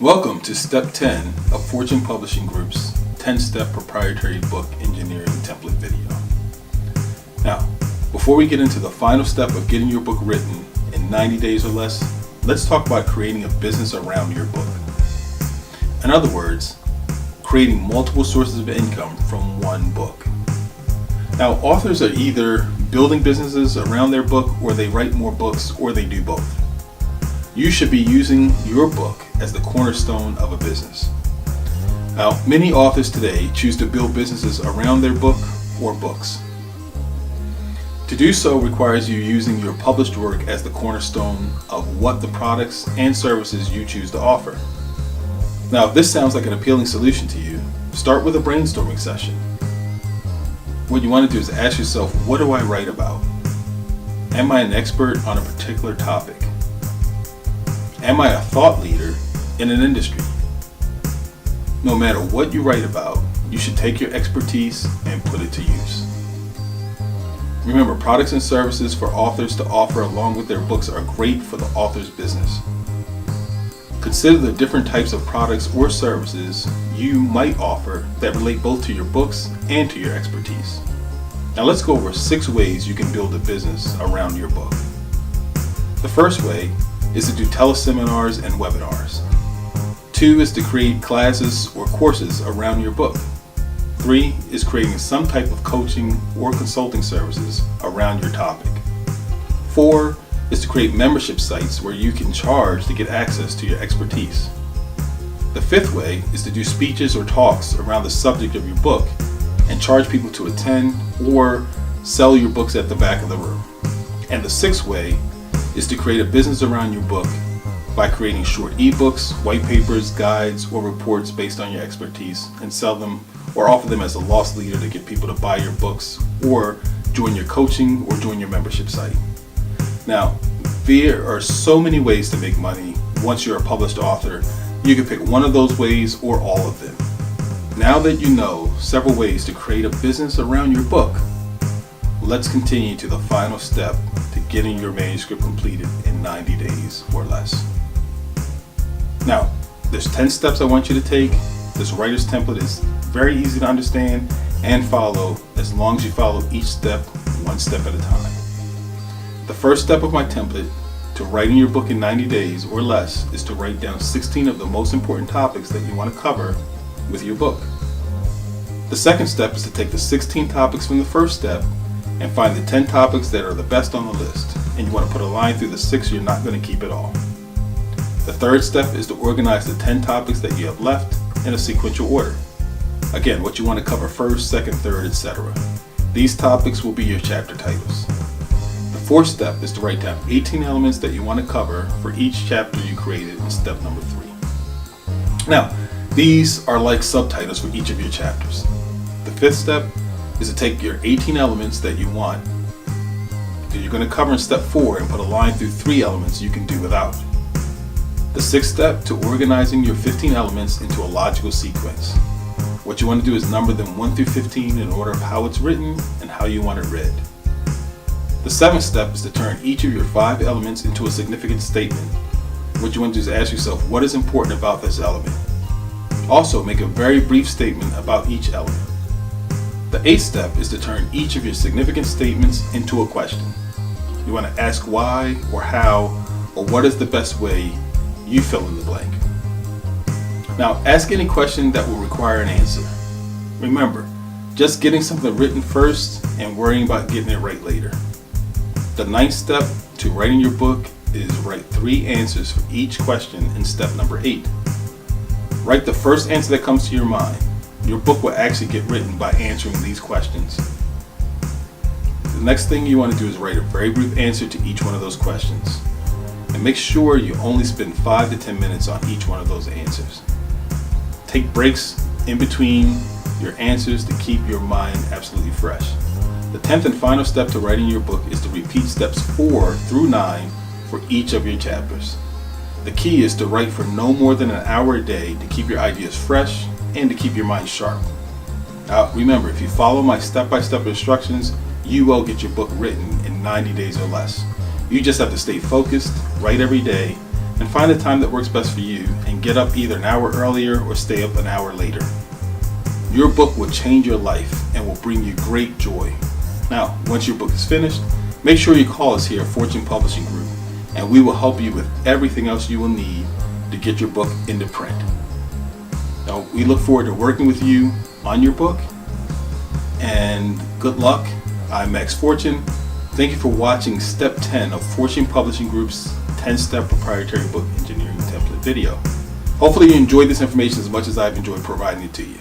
Welcome to Step 10 of Fortune Publishing Group's 10-Step Proprietary Book Engineering Template video. Now, before we get into the final step of getting your book written in 90 days or less, let's talk about creating a business around your book. In other words, creating multiple sources of income from one book. Now, authors are either building businesses around their book, or they write more books, or they do both. You should be using your book as the cornerstone of a business. Now, many authors today choose to build businesses around their book or books. To do so requires you using your published work as the cornerstone of what the products and services you choose to offer. Now, if this sounds like an appealing solution to you, start with a brainstorming session. What you want to do is ask yourself, what do I write about? Am I an expert on a particular topic? Am I a thought leader in an industry? No matter what you write about, you should take your expertise and put it to use. Remember, products and services for authors to offer along with their books are great for the author's business. Consider the different types of products or services you might offer that relate both to your books and to your expertise. Now let's go over 6 ways you can build a business around your book. The first way is to do teleseminars and webinars. 2 is to create classes or courses around your book. 3 is creating some type of coaching or consulting services around your topic. 4 is to create membership sites where you can charge to get access to your expertise. The 5th way is to do speeches or talks around the subject of your book and charge people to attend or sell your books at the back of the room. And the 6th way is to create a business around your book by creating short ebooks, white papers, guides, or reports based on your expertise and sell them or offer them as a loss leader to get people to buy your books or join your coaching or join your membership site. Now, there are so many ways to make money once you're a published author. You can pick one of those ways or all of them. Now that you know several ways to create a business around your book, let's continue to the final step to getting your manuscript completed in 90 days or less. Now, there's 10 steps I want you to take. This writer's template is very easy to understand and follow as long as you follow each step one step at a time. The first step of my template to writing your book in 90 days or less is to write down 16 of the most important topics that you want to cover with your book. The second step is to take the 16 topics from the first step and find the 10 topics that are the best on the list, and you want to put a line through the 6 you're not going to keep at all. The third step is to organize the 10 topics that you have left in a sequential order. Again, what you want to cover first, second, third, etc. These topics will be your chapter titles. The fourth step is to write down 18 elements that you want to cover for each chapter you created in step number 3. Now, these are like subtitles for each of your chapters. The fifth step is to take your 18 elements that you want that you're going to cover in step 4 and put a line through 3 elements you can do without. The sixth step to organizing your 15 elements into a logical sequence. What you want to do is number them 1 through 15 in order of how it's written and how you want it read. The seventh step is to turn each of your 5 elements into a significant statement. What you want to do is ask yourself, what is important about this element? Also, make a very brief statement about each element. The 8th step is to turn each of your significant statements into a question. You want to ask why or how or what is the best way you fill in the blank. Now, ask any question that will require an answer. Remember, just getting something written first and worrying about getting it right later. The 9th step to writing your book is write 3 answers for each question in step number 8. Write the first answer that comes to your mind. Your book will actually get written by answering these questions. The next thing you want to do is write a very brief answer to each one of those questions. And make sure you only spend 5 to 10 minutes on each one of those answers. Take breaks in between your answers to keep your mind absolutely fresh. The 10th and final step to writing your book is to repeat steps 4 through 9 for each of your chapters. The key is to write for no more than an hour a day to keep your ideas fresh and to keep your mind sharp. Now remember, if you follow my step-by-step instructions, you will get your book written in 90 days or less. You just have to stay focused, write every day, and find a time that works best for you and get up either an hour earlier or stay up an hour later. Your book will change your life and will bring you great joy. Now, once your book is finished, make sure you call us here at Fortune Publishing Group, and we will help you with everything else you will need to get your book into print. Now, we look forward to working with you on your book, and good luck. I'm Max Fortune. Thank you for watching Step 10 of Fortune Publishing Group's 10-Step Proprietary Book Engineering Template video. Hopefully you enjoyed this information as much as I've enjoyed providing it to you.